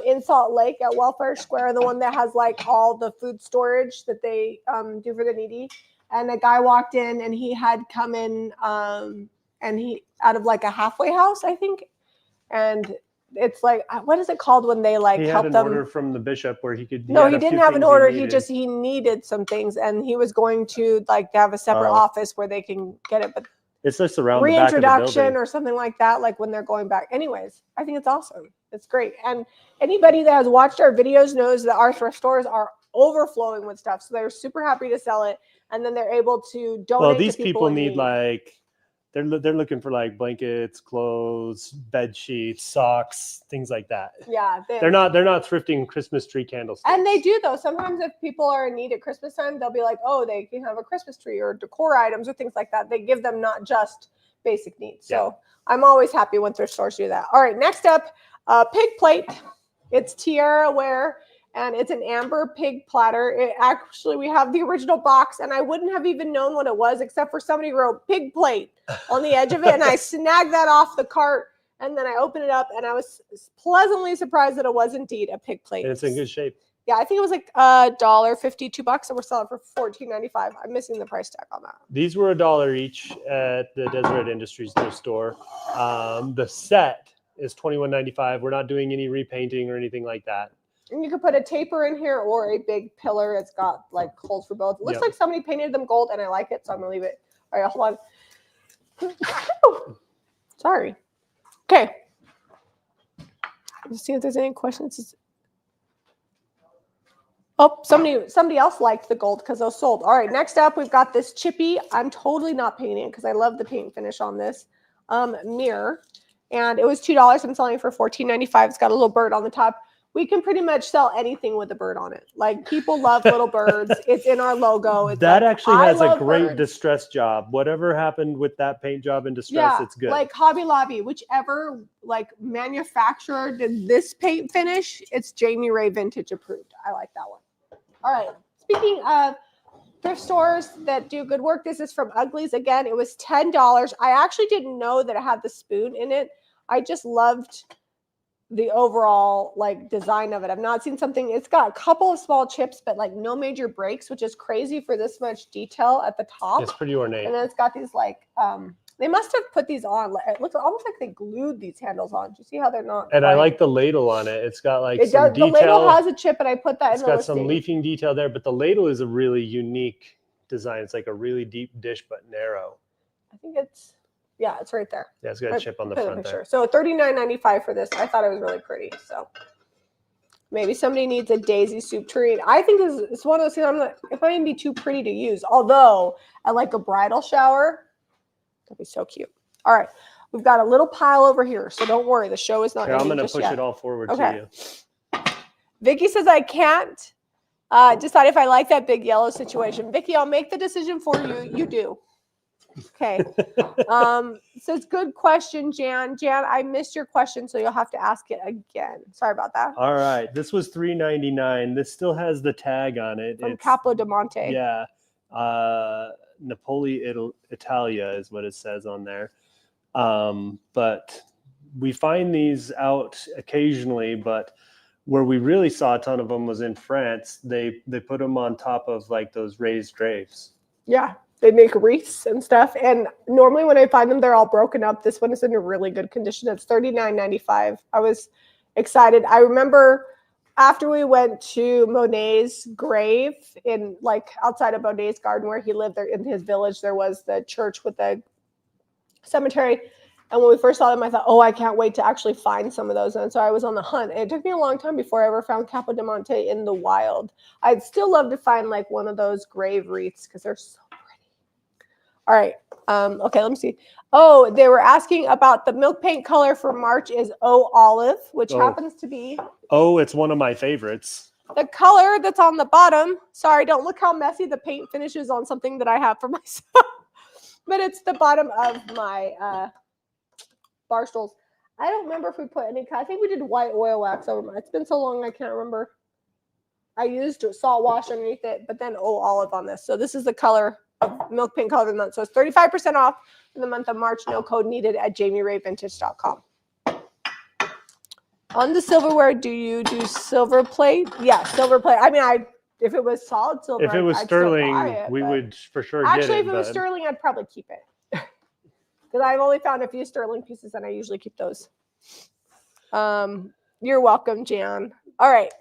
in Salt Lake at Welfare Square, the one that has like all the food storage that they do for the needy. And a guy walked in and he had come in and he out of like a halfway house, I think. And it's like, what is it called when they like help them? He had an order from the bishop where he could. No, he didn't have an order. He needed some things, and he was going to like have a separate office where they can get it. But it's just around the back of the building or something like that, like when they're going back. Anyways, I think it's awesome. It's great. And anybody that has watched our videos knows that our thrift stores are overflowing with stuff. So they're super happy to sell it, and then they're able to donate. Well, these people need like. They're looking for like blankets, clothes, bed sheets, socks, things like that. Yeah, they're not thrifting Christmas tree candlesticks. And they do though. Sometimes if people are in need at Christmas time, they'll be like, oh, they can have a Christmas tree or decor items or things like that. They give them not just basic needs. So I'm always happy when thrift stores do that. All right, next up, pig plate. It's Tiara Ware. And it's an amber pig platter. We have the original box, and I wouldn't have even known what it was except for somebody wrote pig plate on the edge of it, and I snagged that off the cart, and then I opened it up, and I was pleasantly surprised that it was indeed a pig plate. And it's in good shape. Yeah, I think it was like $1.52, and we're selling it for $14.95. I'm missing the price tag on that. These were $1 each at the Deseret Industries thrift store. The set is $21.95. We're not doing any repainting or anything like that. And you could put a taper in here or a big pillar. It's got like holes for both. It looks like somebody painted them gold, and I like it, so I'm gonna leave it. All right, hold on. Sorry. Okay. Let's see if there's any questions. Oh, somebody else liked the gold because those sold. All right, next up we've got this chippy. I'm totally not painting it because I love the paint finish on this mirror, and it was $2. I'm selling it for $14.95. It's got a little bird on the top. We can pretty much sell anything with a bird on it. Like people love little birds. It's in our logo. It's that like, actually has a great birds. Distress job. Whatever happened with that paint job in Distress, it's good. Like Hobby Lobby, whichever like manufacturer did this paint finish, it's Jamie Ray Vintage approved. I like that one. All right. Speaking of thrift stores that do good work, this is from Uglies. Again, it was $10. I actually didn't know that it had the spoon in it. I just loved the overall like design of it. I've not seen something. It's got a couple of small chips, but like no major breaks, which is crazy for this much detail at the top. It's pretty ornate. And then it's got these like they must have put these on. It looks almost like they glued these handles on. Do you see how they're not? And I like the ladle on it. It's got like some detail. The ladle has a chip, and I put that in the listing. It's got some leafing detail there, but the ladle is a really unique design. It's like a really deep dish, but narrow. I think it's Yeah, it's right there. Yeah, it's got a chip on the Put front there. So $39.95 for this. I thought it was really pretty. So maybe somebody needs a daisy soup tureen. I think it's one of those things. It might even be too pretty to use. Although I like a bridal shower. That'd be so cute. All right, we've got a little pile over here, so don't worry. The show is not. Here, I'm going to push it all forward to you. Vicky says I can't decide if I like that big yellow situation. Vicky, I'll make the decision for you. You do. Okay. So it's good question, Jan. Jan, I missed your question, so you'll have to ask it again. Sorry about that. All right. This was $3.99. This still has the tag on it. From Capo di Monte. Yeah. Napoli, Italia is what it says on there. But we find these out occasionally, but where we really saw a ton of them was in France. They put them on top of like those raised drapes. Yeah. They make wreaths and stuff. And normally when I find them, they're all broken up. This one is in a really good condition. It's $39.95. I was excited. I remember after we went to Monet's grave in like outside of Monet's garden where he lived there in his village, there was the church with the cemetery. And when we first saw them, I thought, oh, I can't wait to actually find some of those. And so I was on the hunt. And it took me a long time before I ever found Capo di Monte in the wild. I'd still love to find like one of those grave wreaths because they're so pretty. All right. Okay, let me see. Oh, they were asking about the milk paint color for March is olive, which happens to be. Oh, it's one of my favorites. The color that's on the bottom. Sorry, don't look how messy the paint finishes on something that I have for myself. But it's the bottom of my bar stools. I don't remember if we put any. I think we did white oil wax over mine. It's been so long I can't remember. I used salt wash underneath it, but then olive on this. So this is the color of milk paint color of the month. So it's 35% off for the month of March. No code needed at JamieRayVintage.com. On the silverware, do you do silver plate? Yeah, silver plate. I mean, if it was solid silver, if it was sterling, we would for sure get it. Actually, if it was sterling, I'd probably keep it. Because I've only found a few sterling pieces, and I usually keep those. You're welcome, Jan. All right.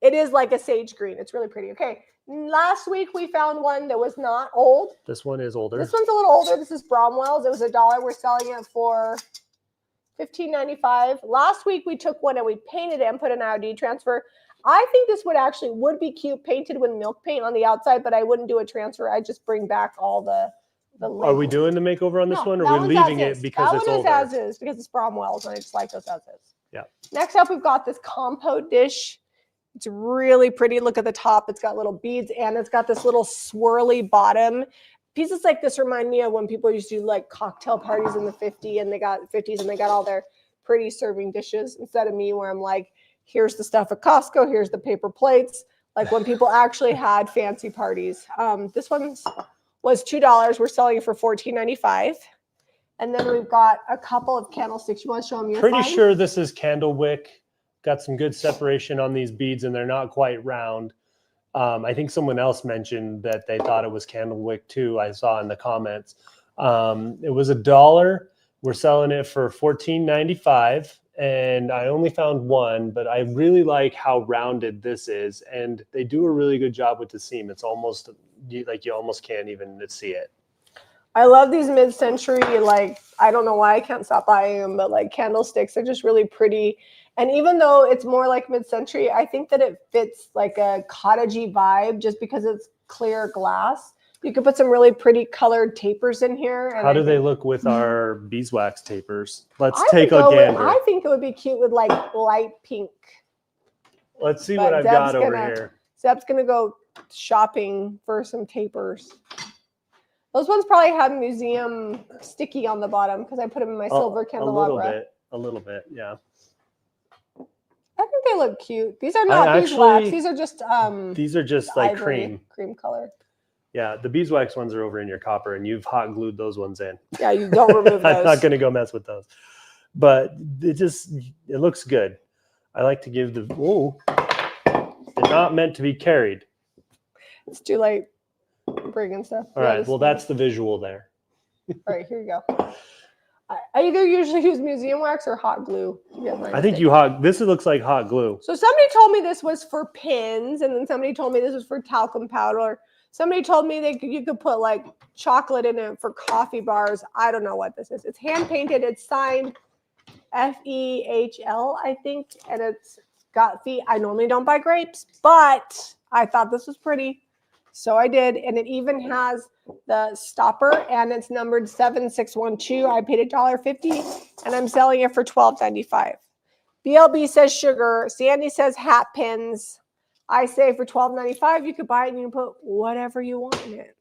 It is like a sage green. It's really pretty. Okay. Last week, we found one that was not old. This one is older. This one's a little older. This is Bromwell's. It was $1. We're selling it for $15.95. Last week, we took one and we painted it and put an IOD transfer. I think this would be cute painted with milk paint on the outside, but I wouldn't do a transfer. I'd just bring back all the labels. Are we doing the makeover on this one, or are we leaving it because it's older? That one is as is because it's Bromwell's, and I just like those as is. Yeah. Next up, we've got this compote dish. It's really pretty. Look at the top. It's got little beads, and it's got this little swirly bottom. Pieces like this remind me of when people used to do like cocktail parties in the 50s, and they got all their pretty serving dishes instead of me where I'm like, here's the stuff at Costco, here's the paper plates. Like when people actually had fancy parties. This one was $2. We're selling it for $14.95. And then we've got a couple of candlesticks. You want to show them your Pretty sure this is candle wick. Got some good separation on these beads, and they're not quite round. I think someone else mentioned that they thought it was candle wick too. I saw in the comments. It was $1. We're selling it for $14.95, and I only found one, but I really like how rounded this is, and they do a really good job with the seam. It's almost like you almost can't even see it. I love these mid-century, like, I don't know why I can't stop buying them, but like candlesticks, they're just really pretty. And even though it's more like mid-century, I think that it fits like a cottagey vibe just because it's clear glass. You could put some really pretty colored tapers in here. And how do they look with our beeswax tapers? Let's take a gander. I think it would be cute with like light pink. Let's see what I've got over here. Zeb's going to go shopping for some tapers. Those ones probably have museum sticky on the bottom because I put them in my silver candelabra. A little bit, yeah. I think they look cute. These are not beeswax. These are just like cream color. Yeah, the beeswax ones are over in your copper, and you've hot glued those ones in. Yeah, you don't remove those. I'm not going to go mess with those, but it looks good. I like to give the they're not meant to be carried. It's too late. Bringing stuff. All right. Well, that's the visual there. All right, here you go. I either usually use museum wax or hot glue. I think this looks like hot glue. So somebody told me this was for pins, and then somebody told me this was for talcum powder. Somebody told me you could put like chocolate in it for coffee bars. I don't know what this is. It's hand painted. It's signed FEHL, I think, and it's got feet. I normally don't buy grapes, but I thought this was pretty, so I did. And it even has the stopper, and it's numbered 7612. I paid $1.50, and I'm selling it for $12.95. BLB says sugar. Sandy says hat pins. I say for $12.95, you could buy it and you can put whatever you want in it.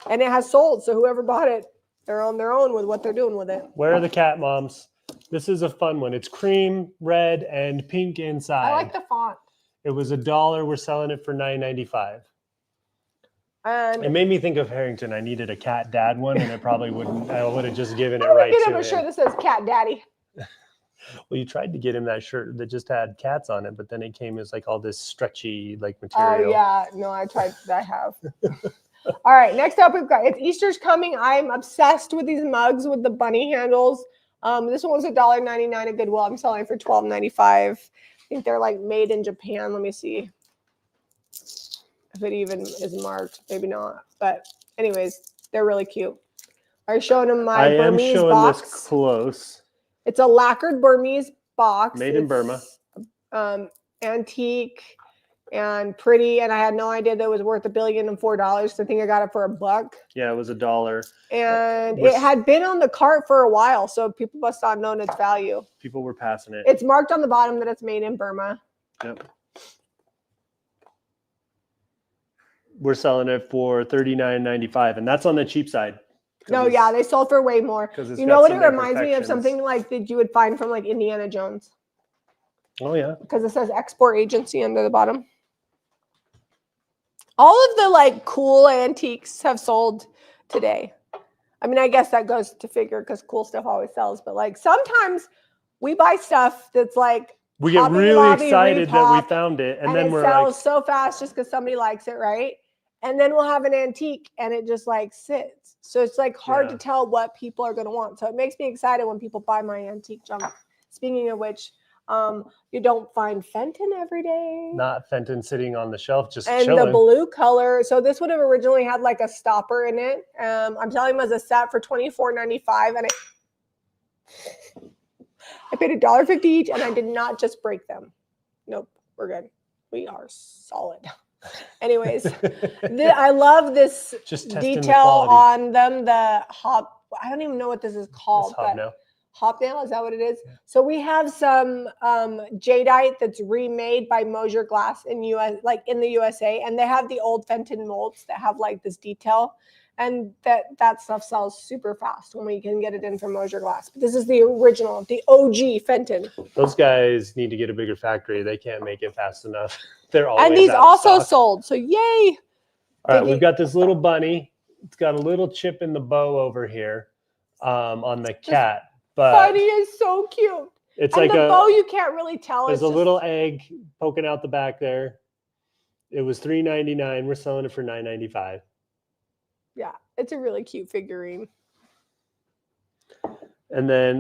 And it has sold, so whoever bought it, they're on their own with what they're doing with it. Where are the cat moms? This is a fun one. It's cream, red, and pink inside. I like the font. It was $1. We're selling it for $9.95. And it made me think of Harrington. I needed a cat dad one, and it probably wouldn't. I would have just given it right to him. A shirt that says Cat Daddy. Well, you tried to get him that shirt that just had cats on it, but then it came as like all this stretchy like material. Oh yeah, no, I tried. I have. All right, next up we've got, it's Easter's coming. I'm obsessed with these mugs with the bunny handles. This one's $1.99 at Goodwill. I'm selling it for $12.95. I think they're like made in Japan. Let me see if it even is marked. Maybe not, but anyways, they're really cute. Are you showing them my Burmese showing box? This close. It's a lacquered Burmese box. Made in Burma. Antique and pretty. And I had no idea that it was worth $1,004,000,004. So I think I got it for $1. Yeah, it was $1. And it had been on the cart for a while. So people must not have known its value. People were passing it. It's marked on the bottom that it's made in Burma. Yep. We're selling it for $39.95. And that's on the cheap side. No, yeah, they sold for way more. You know what it reminds me of? Something like that you would find from like Indiana Jones. Oh, yeah. Because it says export agency under the bottom. All of the like cool antiques have sold today. I mean, I guess that goes to figure because cool stuff always sells. But like sometimes we buy stuff that's like we get really excited that we found it. And then it sells so fast just because somebody likes it, right? And then we'll have an antique and it just like sits. So it's like hard to tell what people are going to want. So it makes me excited when people buy my antique junk. Speaking of which, you don't find Fenton every day. Not Fenton sitting on the shelf, just and chilling. The blue color. So this would have originally had like a stopper in it. I'm selling them as a set for $24.95. And I paid $1.50 each and I did not just break them. Nope, we're good. We are solid. Anyways, I love this detail on them. The hop, I don't even know what this is called. Hobnail, is that what it is? Yeah. So we have some jadeite that's remade by Mosier Glass in the USA, and they have the old Fenton molds that have like this detail, and that stuff sells super fast when we can get it in from Mosier Glass. But this is the original, the OG Fenton. Those guys need to get a bigger factory. They can't make it fast enough. They're always and these also sold. So yay! All right, we've got this little bunny. It's got a little chip in the bow over here on the cat. But bunny is so cute. It's and like the bow you can't really tell. There's a little egg poking out the back there. It was $3.99. We're selling it for $9.95. Yeah, it's a really cute figurine. And then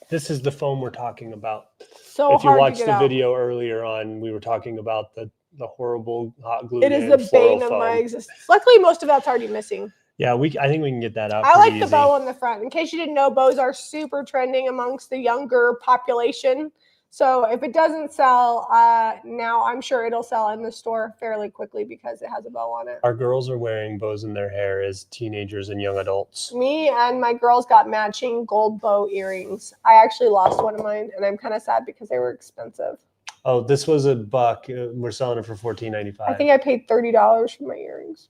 this is the foam we're talking about. So if you watched the video earlier on, we were talking about the horrible hot glue. It is the bane of my existence. Luckily, most of that's already missing. Yeah, I think we can get that out. I like the bow on the front. In case you didn't know, bows are super trending amongst the younger population. So if it doesn't sell now, I'm sure it'll sell in the store fairly quickly because it has a bow on it. Our girls are wearing bows in their hair as teenagers and young adults. Me and my girls got matching gold bow earrings. I actually lost one of mine, and I'm kind of sad because they were expensive. Oh, this was $1. We're selling it for $14.95. I think I paid $30 for my earrings.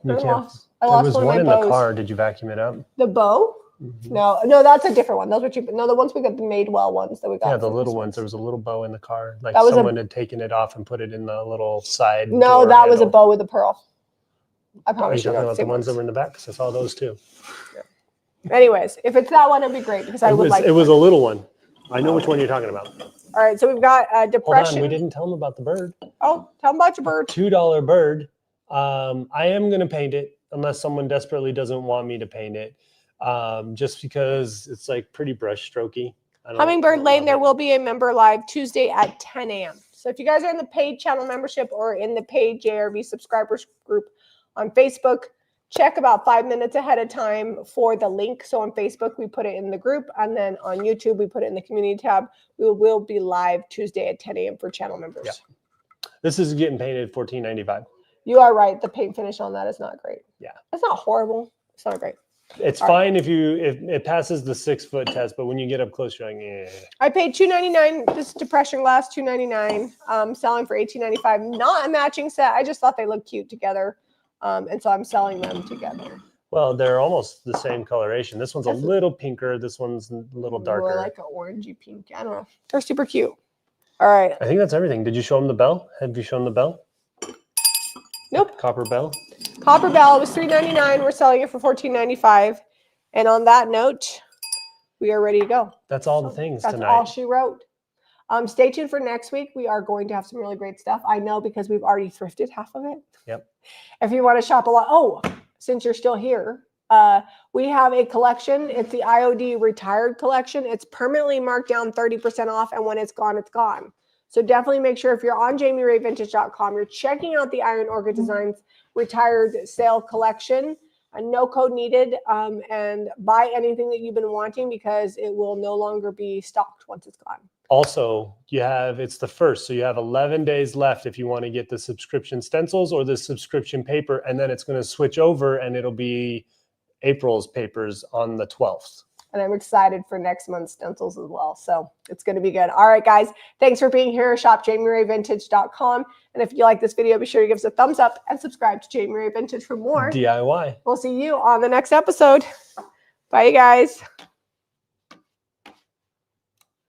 I lost there was one in of my bows. The car. Did you vacuum it up? The bow? Mm-hmm. No, that's a different one. Those were cheap. No, the ones we got, the Madewell ones that we got. Yeah, the little ones. There was a little bow in the car. Like someone had taken it off and put it in the little side. No, that was a bow with a pearl. I probably should have about the ones that were in the back because I saw those too. Yeah. Anyways, if it's that one, it'd be great because I would like. It was a little one. I know which one you're talking about. All right, so we've got depression. Hold on, we didn't tell them about the bird. Oh, tell them about your bird. $2 bird. I am going to paint it unless someone desperately doesn't want me to paint it. Just because it's like pretty brush strokey. Hummingbird Lane, there will be a member live Tuesday at 10 a.m. So if you guys are in the paid channel membership or in the paid JRV subscribers group on Facebook, check about 5 minutes ahead of time for the link. So on Facebook, we put it in the group, and then on YouTube, we put it in the community tab. We will be live Tuesday at 10 a.m. for channel members. Yeah. This is getting painted $14.95. You are right. The paint finish on that is not great. Yeah. It's not horrible. It's not great. It's fine if it passes the 6-foot test, but when you get up close, you're like, eh. I paid $2.99. This is depression glass, $2.99. Selling for $18.95. Not a matching set. I just thought they looked cute together. And so I'm selling them together. Well, they're almost the same coloration. This one's a little pinker. This one's a little darker. More like an orangey pink. I don't know. They're super cute. All right. I think that's everything. Did you show them the bell? Have you shown the bell? Nope. Copper bell? Copper bell was $3.99. We're selling it for $14.95. And on that note, we are ready to go. That's all the things That's tonight. all she wrote. Stay tuned for next week. We are going to have some really great stuff. I know because we've already thrifted half of it. Yep. If you want to shop a lot. Oh, since you're still here, we have a collection. It's the IOD retired collection. It's permanently marked down 30% off. And when it's gone, it's gone. So definitely make sure if you're on JamieRayVintage.com, you're checking out the Iron Orchid Designs retired sale collection. No code needed, and buy anything that you've been wanting because it will no longer be stocked once it's gone. Also, it's the first, so you have 11 days left if you want to get the subscription stencils or the subscription paper, and then it's going to switch over and it'll be April's papers on the 12th. And I'm excited for next month's stencils as well. So it's going to be good. All right, guys. Thanks for being here. Shop JamieRayVintage.com. And if you like this video, be sure to give us a thumbs up and subscribe to Jamie Ray Vintage for more DIY. We'll see you on the next episode. Bye, you guys.